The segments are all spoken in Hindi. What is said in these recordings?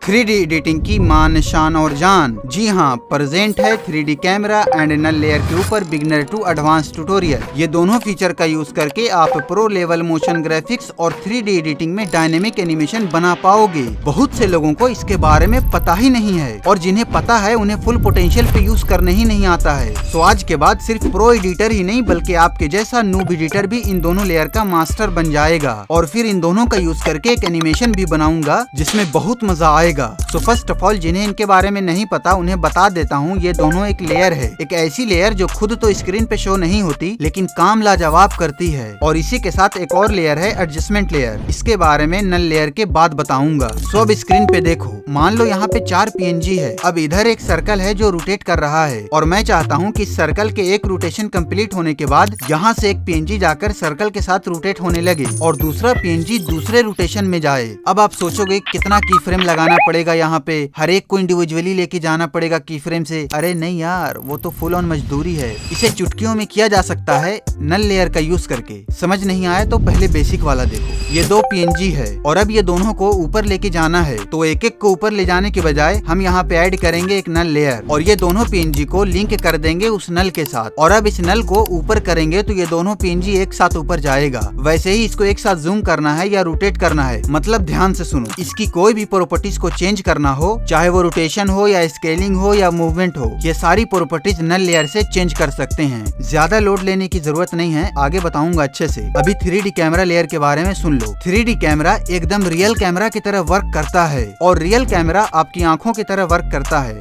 3D एडिटिंग की मान शान और जान। जी हाँ, प्रेजेंट है 3D camera and null layer के ऊपर बिगिनर टू एडवांस ट्यूटोरियल। ये दोनों फीचर का यूज करके आप प्रो लेवल मोशन ग्राफिक्स और 3D एडिटिंग में डायनेमिक एनिमेशन बना पाओगे। बहुत से लोगों को इसके बारे में पता ही नहीं है और जिन्हें पता है उन्हें फुल पोटेंशियल पे यूज करने ही नहीं आता है। तो आज के बाद सिर्फ प्रो एडिटर ही नहीं बल्कि आपके जैसा नूब एडिटर भी इन दोनों लेयर का मास्टर बन जाएगा और फिर इन दोनों का यूज करके एक एनिमेशन भी बनाऊंगा जिसमें बहुत मजा आएगा। तो फर्स्ट ऑफ ऑल जिन्हें इनके बारे में नहीं पता उन्हें बता देता हूँ, ये दोनों एक लेयर है, एक ऐसी लेयर जो खुद तो स्क्रीन पे शो नहीं होती लेकिन काम लाजवाब करती है। और इसी के साथ एक और लेयर है एडजस्टमेंट लेयर, इसके बारे में नल लेयर के बाद बताऊंगा। सो अब स्क्रीन पे देखो, मान लो यहाँ पे 4 PNG है। अब इधर एक सर्कल है जो रोटेट कर रहा है और मैं चाहता हूँ कि सर्कल के एक रोटेशन कंप्लीट होने के बाद यहाँ से एक PNG जाकर सर्कल के साथ रोटेट होने लगे और दूसरा PNG दूसरे रोटेशन में जाए। अब आप सोचोगे कितना की फ्रेम लगाना पड़ेगा, यहाँ पे हर एक को इंडिविजुअली लेके जाना पड़ेगा की फ्रेम से। अरे नहीं यार, वो तो फुल ऑन मजदूरी है। इसे चुटकियों में किया जा सकता है नल लेयर का यूज करके। समझ नहीं आया तो पहले बेसिक वाला देखो। ये 2 PNG है और अब ये दोनों को ऊपर लेके जाना है, तो एक एक को ऊपर ले जाने के बजाय हम यहाँ पे ऐड करेंगे एक नल लेयर और ये दोनों PNG को लिंक कर देंगे उस नल के साथ। और अब इस नल को ऊपर करेंगे तो ये दोनों PNG एक साथ ऊपर जाएगा। वैसे ही इसको एक साथ जूम करना है या रोटेट करना है, मतलब ध्यान से सुनो, इसकी कोई भी प्रॉपर्टीज को चेंज करना हो, चाहे वो रोटेशन हो या स्केलिंग हो या मूवमेंट हो, ये सारी प्रॉपर्टीज नल लेयर से चेंज कर सकते हैं। ज्यादा लोड लेने की जरूरत नहीं है, आगे बताऊंगा अच्छे से। अभी 3D कैमरा लेयर के बारे में सुन लो। 3D कैमरा एकदम रियल कैमरा की तरह वर्क करता है और रियल कैमरा आपकी आंखों की तरह वर्क करता है।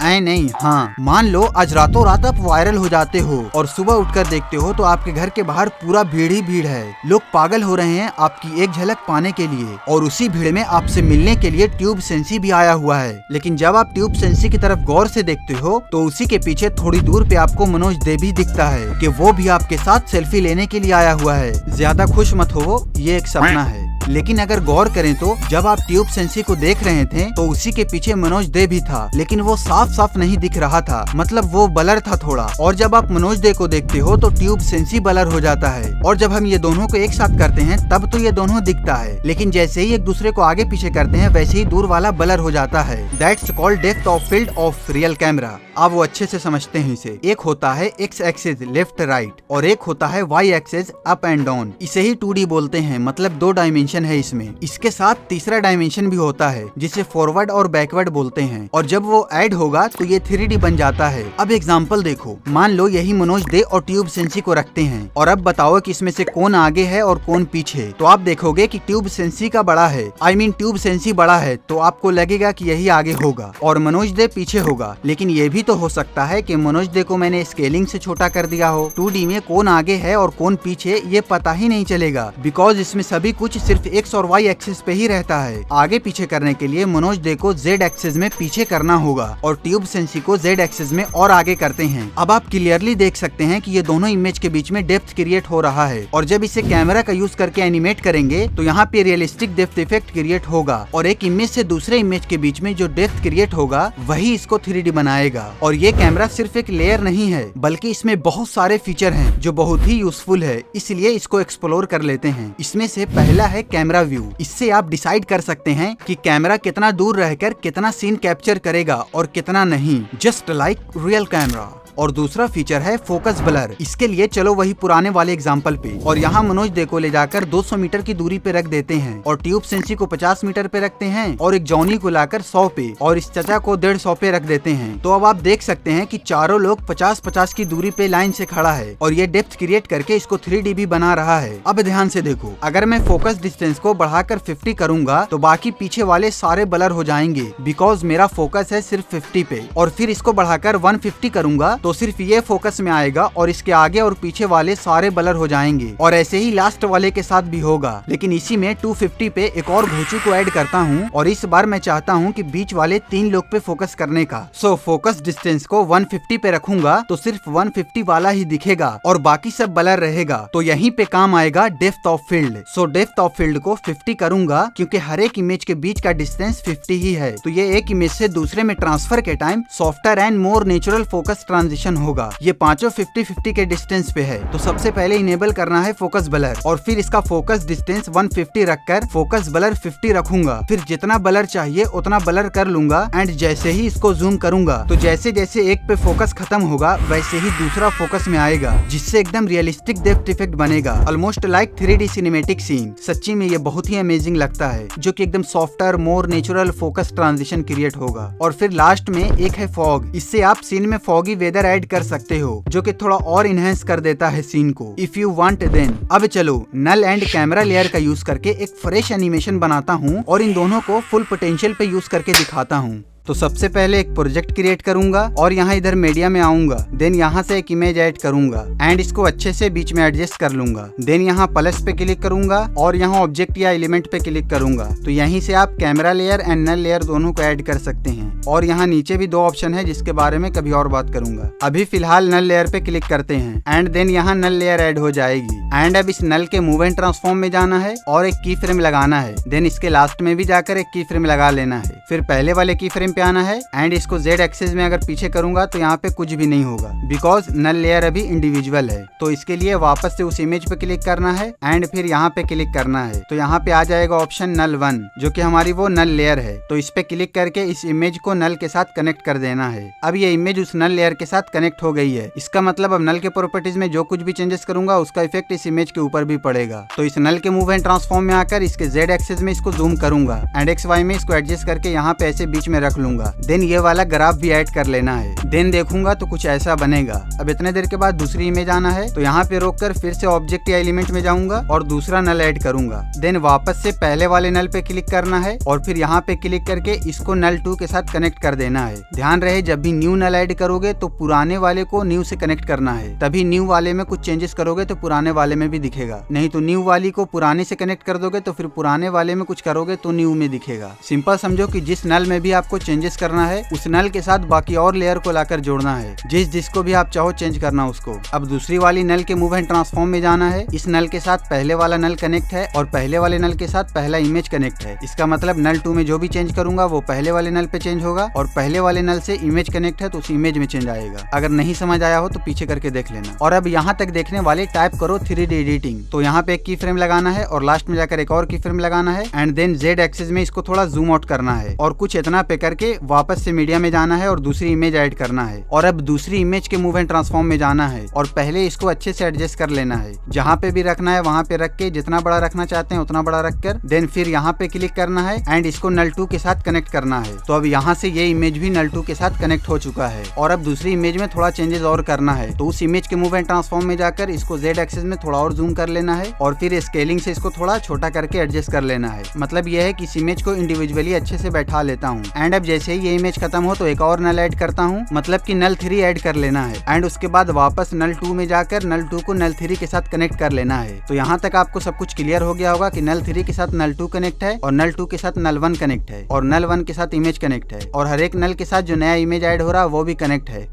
ऐ नहीं, हाँ, मान लो आज रातों रात आप वायरल हो जाते हो और सुबह उठकर देखते हो तो आपके घर के बाहर पूरा भीड़ ही भीड़ है। लोग पागल हो रहे हैं आपकी एक झलक पाने के लिए और उसी भीड़ में आपसे मिलने के लिए ट्यूब सेंसी भी आया हुआ है। लेकिन जब आप ट्यूब सेंसी की तरफ गौर से देखते हो तो उसी के पीछे थोड़ी दूर पे आपको मनोज दे भी दिखता है कि वो भी आपके साथ सेल्फी लेने के लिए आया हुआ है। ज्यादा खुश मत हो, ये एक सपना है। लेकिन अगर गौर करें तो जब आप ट्यूब सेंसी को देख रहे थे तो उसी के पीछे मनोज दे भी था, लेकिन वो साफ साफ नहीं दिख रहा था, मतलब वो ब्लर था थोड़ा। और जब आप मनोज दे को देखते हो तो ट्यूब सेंसी ब्लर हो जाता है और जब हम ये दोनों को एक साथ करते हैं तब तो ये दोनों दिखता है, लेकिन जैसे ही एक दूसरे को आगे पीछे करते हैं वैसे ही दूर वाला ब्लर हो जाता है। That's called depth of field of real camera. आप वो अच्छे से समझते हैं इसे। एक होता है एक्स एक्सिस लेफ्ट राइट और एक होता है Y axis up and down. इसे ही 2D बोलते हैं, मतलब 2 डायमेंशन है इसमें। इसके साथ तीसरा डायमेंशन भी होता है जिसे फॉरवर्ड और बैकवर्ड बोलते हैं और जब वो ऐड होगा तो ये 3D बन जाता है। अब एग्जांपल देखो, मान लो यही मनोज दे और ट्यूब सेंसी को रखते हैं और अब बताओ कि इसमें से कौन आगे है और कौन पीछे। तो आप देखोगे कि ट्यूब सेंसी का बड़ा है, ट्यूब सेंसी बड़ा है, तो आपको लगेगा कि यही आगे होगा और मनोज दे पीछे होगा। लेकिन ये भी तो हो सकता है कि मनोज दे को मैंने स्केलिंग से छोटा कर दिया हो। 2D में कौन आगे है और कौन पीछे ये पता ही नहीं चलेगा, बिकॉज इसमें सभी कुछ सिर्फ एक्स और वाई एक्सिस पे ही रहता है। आगे पीछे करने के लिए मनोज दे को जेड एक्सिस में पीछे करना होगा और ट्यूब सेंसी को जेड एक्सिस में और आगे करते हैं। अब आप क्लियरली देख सकते हैं कि ये दोनों इमेज के बीच में डेप्थ क्रिएट हो रहा है और जब इसे कैमरा का यूज करके एनिमेट करेंगे तो यहाँ पे रियलिस्टिक डेप्थ इफेक्ट क्रिएट होगा और एक इमेज से दूसरे इमेज के बीच में जो डेप्थ क्रिएट होगा वही इसको 3D बनाएगा। और ये कैमरा सिर्फ एक लेयर नहीं है बल्कि इसमें बहुत सारे फीचर हैं जो बहुत ही यूजफुल है, इसलिए इसको एक्सप्लोर कर लेते हैं। इसमें से पहला है कैमरा व्यू। इससे आप डिसाइड कर सकते हैं कि कैमरा कितना दूर रहकर कितना सीन कैप्चर करेगा और कितना नहीं, जस्ट लाइक रियल कैमरा। और दूसरा फीचर है फोकस ब्लर। इसके लिए चलो वही पुराने वाले एग्जांपल पे, और यहाँ मनोज दे को ले जाकर 200 मीटर की दूरी पे रख देते हैं और ट्यूब सेंसी को 50 मीटर पे रखते हैं और एक जॉनी को लाकर 100 पे और इस चचा को 150 पे रख देते हैं। तो अब आप देख सकते हैं कि चारों लोग 50-50 की दूरी पे लाइन से खड़ा है और ये डेप्थ क्रिएट करके इसको 3D भी बना रहा है। अब ध्यान से देखो, अगर मैं फोकस डिस्टेंस को बढ़ाकर 50 करूंगा तो बाकी पीछे वाले सारे ब्लर हो जाएंगे, बिकॉज मेरा फोकस है सिर्फ 50 पे। और फिर इसको बढ़ाकर 150 करूंगा तो सिर्फ ये फोकस में आएगा और इसके आगे और पीछे वाले सारे ब्लर हो जाएंगे और ऐसे ही लास्ट वाले के साथ भी होगा। लेकिन इसी में 250 पे एक और घोंचू को ऐड करता हूँ और इस बार मैं चाहता हूँ कि बीच वाले 3 लोग पे फोकस करने का। सो फोकस डिस्टेंस को 150 पे रखूंगा तो सिर्फ 150 वाला ही दिखेगा और बाकी सब ब्लर रहेगा। तो यहीं पे काम आएगा depth of field. So depth of field को 50 करूंगा क्योंकि हर एक इमेज के बीच का डिस्टेंस 50 ही है, तो ये एक इमेज से दूसरे में ट्रांसफर के time softer and more natural focus transition transition होगा। ये पांचों 50-50 के डिस्टेंस पे है। तो सबसे पहले इनेबल करना है फोकस ब्लर और फिर इसका फोकस डिस्टेंस 150 रखकर फोकस ब्लर 50 रखूंगा। फिर जितना ब्लर चाहिए उतना ब्लर कर लूंगा एंड जैसे ही इसको जूम करूंगा तो जैसे जैसे एक पे फोकस खत्म होगा वैसे ही दूसरा फोकस में आएगा, जिससे एकदम रियलिस्टिक डेप्थ इफेक्ट बनेगा, almost like 3D cinematic scene. सच्ची में ये बहुत ही अमेजिंग लगता है, जो कि एकदम softer more natural focus transition create होगा। और फिर लास्ट में एक है फॉग। इससे आप सीन में फॉगी वेदर ऐड कर सकते हो, जो कि थोड़ा और इनहेंस कर देता है सीन को इफ यू वांट देन। अब चलो नल एंड कैमरा लेयर का यूज करके एक फ्रेश एनिमेशन बनाता हूँ और इन दोनों को फुल पोटेंशियल पे यूज करके दिखाता हूँ। तो सबसे पहले एक प्रोजेक्ट क्रिएट करूंगा और यहाँ इधर मीडिया में आऊंगा। देन यहाँ से एक इमेज ऐड करूंगा एंड इसको अच्छे से बीच में एडजस्ट कर लूंगा। देन यहाँ प्लस पे क्लिक करूंगा और यहाँ ऑब्जेक्ट या एलिमेंट पे क्लिक करूंगा। तो यहीं से आप camera layer and null layer दोनों को ऐड कर सकते हैं। और यहाँ नीचे भी दो ऑप्शन है जिसके बारे में कभी और बात करूंगा। अभी फिलहाल नल लेयर पे क्लिक करते हैं एंड देन यहाँ नल लेयर ऐड हो जाएगी। एंड अब इस नल के मूव एंड ट्रांसफॉर्म में जाना है और एक की फ्रेम लगाना है। देन इसके लास्ट में भी जाकर एक की फ्रेम लगा लेना है। फिर पहले वाले की फ्रेम पे आना है एंड इसको Z एक्सिस में अगर पीछे करूंगा तो यहाँ पे कुछ भी नहीं होगा बिकॉज नल लेयर अभी इंडिविजुअल है। तो इसके लिए वापस से उस इमेज पे क्लिक करना है एंड फिर यहाँ पे क्लिक करना है। तो यहाँ पे आ जाएगा ऑप्शन नल 1 जो कि हमारी वो नल लेयर है। तो इस पे क्लिक करके इस इमेज को नल के साथ कनेक्ट कर देना है। अब ये इमेज उस नल लेयर के साथ कनेक्ट हो गई है। इसका मतलब अब नल के प्रॉपर्टीज में जो कुछ भी चेंजेस करूंगा उसका इफेक्ट इस इमेज के ऊपर भी पड़ेगा। तो इस नल के मूव एंड ट्रांसफॉर्म में आकर इसके Z एक्सिस में इसको जूम करूंगा एंड XY में इसको एडजस्ट करके यहाँ पे ऐसे बीच में रख लूंगा। देन ये वाला ग्राफ भी ऐड कर लेना है। देन देखूंगा तो कुछ ऐसा बनेगा। अब इतने देर के बाद दूसरी इमेज आना है। तो यहाँ पे रोककर फिर से ऑब्जेक्ट या एलिमेंट में जाऊंगा और दूसरा नल ऐड करूंगा। देन वापस से पहले वाले नल पे क्लिक करना है और फिर यहाँ पे क्लिक करके इसको नल 2 के साथ कनेक्ट कर देना है। ध्यान रहे जब भी न्यू नल ऐड करोगे तो पुराने वाले को न्यू से कनेक्ट करना है, तभी न्यू वाले में कुछ चेंजेस करोगे तो पुराने वाले में भी दिखेगा। नहीं तो न्यू वाली को पुराने से कनेक्ट कर दोगे तो फिर पुराने वाले में कुछ करोगे तो न्यू में दिखेगा। सिंपल समझो कि जिस नल में भी आपको चेंजेस करना है उस नल के साथ बाकी और लेयर को लाकर जोड़ना है, जिसको भी आप चाहो चेंज करना उसको। अब दूसरी वाली नल के मूव एंड ट्रांसफॉर्म में जाना है। इस नल के साथ पहले वाला नल कनेक्ट है और पहले वाले नल के साथ पहला इमेज कनेक्ट है। इसका मतलब नल 2 में जो भी चेंज करूंगा वो पहले वाले नल पे चेंज होगा और पहले वाले नल से इमेज कनेक्ट है तो उस इमेज में चेंज आएगा। अगर नहीं समझ आया हो तो पीछे करके देख लेना। और अब यहाँ तक देखने वाले टाइप करो 3D एडिटिंग। तो यहाँ पे एक की फ्रेम लगाना है और लास्ट में जाकर एक और की फ्रेम लगाना है एंड देन Z एक्सिस में इसको थोड़ा जूम आउट करना है और कुछ इतना पे करके वापस से मीडिया में जाना है और दूसरी इमेज ऐड करना है। और अब दूसरी इमेज के मूव एंड ट्रांसफॉर्म में जाना है और पहले इसको अच्छे से एडजस्ट कर लेना है। जहाँ पे भी रखना है वहाँ पे रख के जितना बड़ा रखना चाहते हैं उतना बड़ा रखकर देन फिर यहाँ पे क्लिक करना है एंड इसको नल 2 के साथ कनेक्ट करना है। तो अब यहाँ से ये इमेज भी नल 2 के साथ कनेक्ट हो चुका है। और अब दूसरी इमेज में थोड़ा चेंजेस और करना है। तो उस इमेज के मूव एंड ट्रांसफॉर्म में जाकर इसको Z एक्सिस में थोड़ा और जूम कर लेना है और फिर स्केलिंग से इसको थोड़ा छोटा करके एडजस्ट कर लेना है। मतलब यह है कि इस इमेज को इंडिविजुअली अच्छे से बैठा लेता हूँ। एंड अब जैसे ही ये इमेज खत्म हो तो एक और नल ऐड करता हूँ, मतलब कि नल 3 ऐड कर लेना है एंड उसके बाद वापस नल 2 में जाकर नल 2 को नल 3 के साथ कनेक्ट कर लेना है। तो यहाँ तक आपको सब कुछ क्लियर हो गया होगा कि नल 3 के साथ नल 2 कनेक्ट है और नल 2 के साथ नल 1 कनेक्ट है और नल 1 के साथ इमेज कनेक्ट है और हर एक नल के साथ जो नया इमेज ऐड हो रहा है वो भी कनेक्ट है।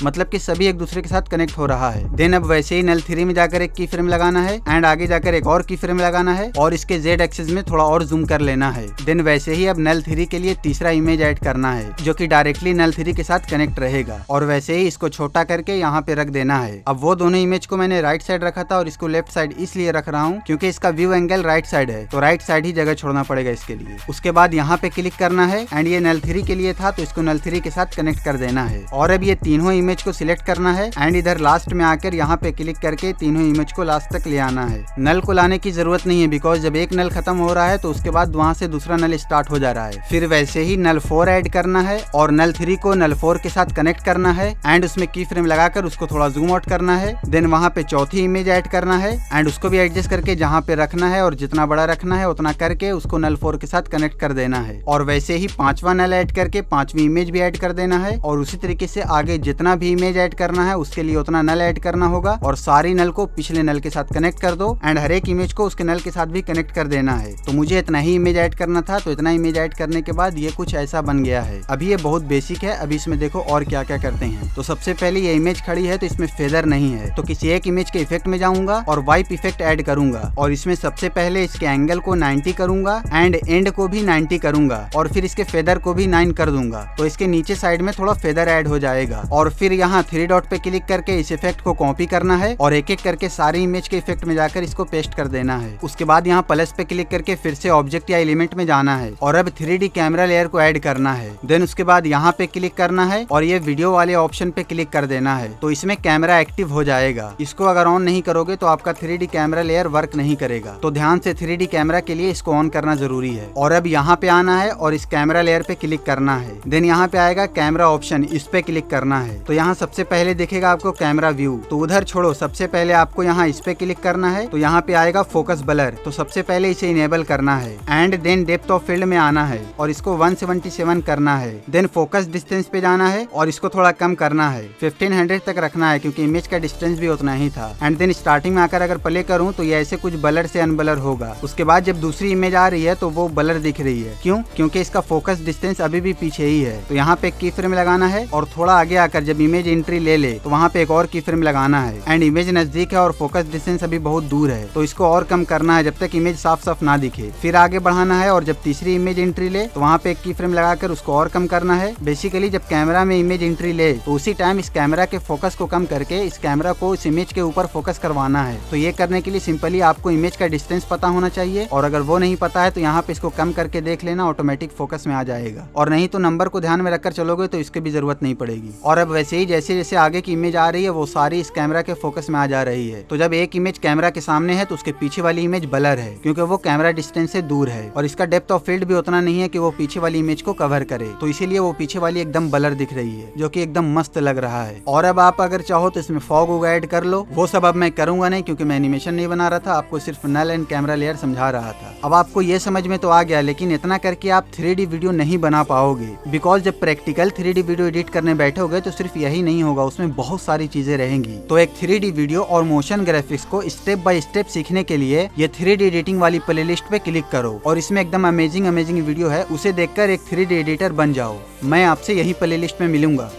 मतलब कि सभी एक दूसरे के साथ कनेक्ट हो रहा है। देन अब वैसे ही नल 3 में जाकर एक की फ्रेम लगाना है एंड आगे जाकर एक और की फ्रेम लगाना है और इसके Z एक्सिस में थोड़ा और जूम कर लेना है। देन वैसे ही अब नल 3 के लिए तीसरा इमेज ऐड करना है जो कि डायरेक्टली नल 3 के साथ कनेक्ट रहेगा और वैसे ही इसको छोटा करके यहाँ पे रख देना है। अब वो दोनों इमेज को मैंने राइट साइड रखा था और इसको लेफ्ट साइड इसलिए रख रहा हूँ क्योंकि इसका व्यू एंगल राइट साइड है, तो राइट साइड ही जगह छोड़ना पड़ेगा इसके लिए। उसके बाद यहाँ पे क्लिक करना है एंड ये नल 3 के लिए था तो इसको नल 3 के साथ कनेक्ट कर देना है। और अब ये तीनों इमेज को सिलेक्ट करना है एंड इधर लास्ट में आकर यहाँ पे क्लिक करके तीनों इमेज को लास्ट तक ले आना है। नल को लाने की जरूरत नहीं है बिकॉज जब एक नल खत्म हो रहा है तो उसके बाद वहाँ से दूसरा नल स्टार्ट हो जा रहा है। फिर वैसे ही नल 4 ऐड करना है और नल 3 को नल 4 के साथ कनेक्ट करना है एंड उसमें की फ्रेम लगाकर उसको थोड़ा जूम आउट करना है। देन वहाँ पे चौथी इमेज ऐड करना है एंड उसको भी एडजस्ट करके जहाँ पे रखना है और जितना बड़ा रखना है उतना करके उसको नल 4 के साथ कनेक्ट कर देना है। और वैसे ही 5वां नल ऐड करके 5वीं इमेज भी ऐड कर देना है और उसी तरीके से आगे जितना भी इमेज ऐड करना है उसके लिए उतना नल ऐड करना होगा और सारी नल को पिछले नल के साथ कनेक्ट कर दो एंड हर एक इमेज को उसके नल के साथ भी कनेक्ट कर देना है। तो मुझे इतना ही इमेज ऐड करना था, तो इतना इमेज ऐड करने के बाद ये कुछ ऐसा बन गया है। अभी ये बहुत बेसिक है, अभी इसमें देखो और क्या क्या करते हैं। तो सबसे पहले ये इमेज खड़ी है तो इसमें फेदर नहीं है, तो किसी एक इमेज के इफेक्ट में जाऊंगा और वाइप इफेक्ट ऐड करूंगा और इसमें सबसे पहले इसके एंगल को 90 करूंगा एंड एंड को भी 90 करूंगा और फिर इसके फेदर को भी 9 कर दूंगा। तो इसके नीचे साइड में थोड़ा फेदर ऐड हो जाएगा और फिर यहाँ 3 डॉट पे क्लिक करके इस इफेक्ट को कॉपी करना है और एक एक करके सारी इमेज के इफेक्ट में जाकर इसको पेस्ट कर देना है। उसके बाद यहाँ प्लस पे क्लिक करके फिर से ऑब्जेक्ट या एलिमेंट में जाना है और अब 3D कैमरा लेयर को ऐड करना है। देन उसके बाद यहाँ पे क्लिक करना है और ये वीडियो वाले ऑप्शन पे क्लिक कर देना है, तो इसमें कैमरा एक्टिव हो जाएगा। इसको अगर ऑन नहीं करोगे तो आपका 3D कैमरा लेयर वर्क नहीं करेगा, तो ध्यान से 3D कैमरा के लिए इसको ऑन करना जरूरी है। और अब यहाँ पे आना है और इस कैमरा लेयर पे क्लिक करना है। देन यहाँ पे आएगा कैमरा ऑप्शन, इस पे क्लिक करना है। तो यहाँ सबसे पहले दिखेगा आपको कैमरा व्यू, तो उधर छोड़ो, सबसे पहले आपको यहाँ इस पे क्लिक करना है। तो यहाँ पे आएगा फोकस ब्लर, तो सबसे पहले इसे इनेबल करना है and then depth of field में आना है और इसको 177 करना है। देन फोकस डिस्टेंस पे जाना है और इसको थोड़ा कम करना है, 1500 तक रखना है क्योंकि इमेज का डिस्टेंस भी उतना ही था। एंड देन स्टार्टिंग में आकर अगर प्ले करूँ तो ये ऐसे कुछ ब्लर से अनब्लर होगा। उसके बाद जब दूसरी इमेज आ रही है तो वो ब्लर दिख रही है, क्यों? क्योंकि इसका फोकस डिस्टेंस अभी भी पीछे ही है। तो यहाँ पे की फ्रेम लगाना है और थोड़ा आगे आकर जब इमेज एंट्री ले ले तो वहाँ पे एक और की फ्रेम लगाना है एंड इमेज नजदीक है और फोकस डिस्टेंस अभी बहुत दूर है, तो इसको और कम करना है जब तक इमेज साफ साफ ना दिखे। फिर आगे बढ़ाना है और जब तीसरी इमेज एंट्री ले तो वहाँ पे एक की फ्रेम लगाकर उसको और कम करना है। बेसिकली जब कैमरा में इमेज एंट्री ले तो उसी टाइम इस कैमरा के फोकस को कम करके इस कैमरा को इस इमेज के ऊपर फोकस करवाना है। तो ये करने के लिए सिंपली आपको इमेज का डिस्टेंस पता होना चाहिए और अगर वो नहीं पता है तो यहाँ पे इसको कम करके देख लेना, ऑटोमेटिक फोकस में आ जाएगा। और नहीं तो नंबर को ध्यान में रखकर चलोगे तो इसकी भी जरूरत नहीं पड़ेगी। और अब वैसे ही जैसे जैसे आगे की इमेज आ रही है वो सारी इस कैमरा के फोकस में आ जा रही है। तो जब एक इमेज कैमरा के सामने है तो उसके पीछे वाली इमेज ब्लर है क्योंकि वो कैमरा डिस्टेंस से दूर है और इसका डेप्थ ऑफ फील्ड भी उतना नहीं है कि वो पीछे वाली इमेज को कवर करे, तो इसीलिए वो पीछे वाली एकदम ब्लर दिख रही है जो कि एकदम मस्त लग रहा है। और अब आप अगर चाहो तो इसमें फॉग वॉग ऐड कर लो, वो सब अब मैं करूंगा नहीं क्योंकि मैं एनिमेशन नहीं बना रहा था, आपको सिर्फ नल एंड कैमरा लेयर समझा रहा था। अब आपको ये समझ में तो आ गया, लेकिन इतना करके आप 3D वीडियो नहीं बना पाओगे बिकॉज जब प्रैक्टिकल 3D वीडियो एडिट करने बैठोगे तो सिर्फ यही नहीं होगा, उसमें बहुत सारी चीजें रहेंगी। तो एक 3D वीडियो और मोशन ग्राफिक्स को स्टेप बाय स्टेप सीखने के लिए ये 3D एडिटिंग वाली प्लेलिस्ट पे क्लिक करो और इसमें एकदम अमेजिंग वीडियो है, उसे देखकर एक 3D एडिटर बन जाओ। मैं आपसे यही प्लेलिस्ट में मिलूंगा।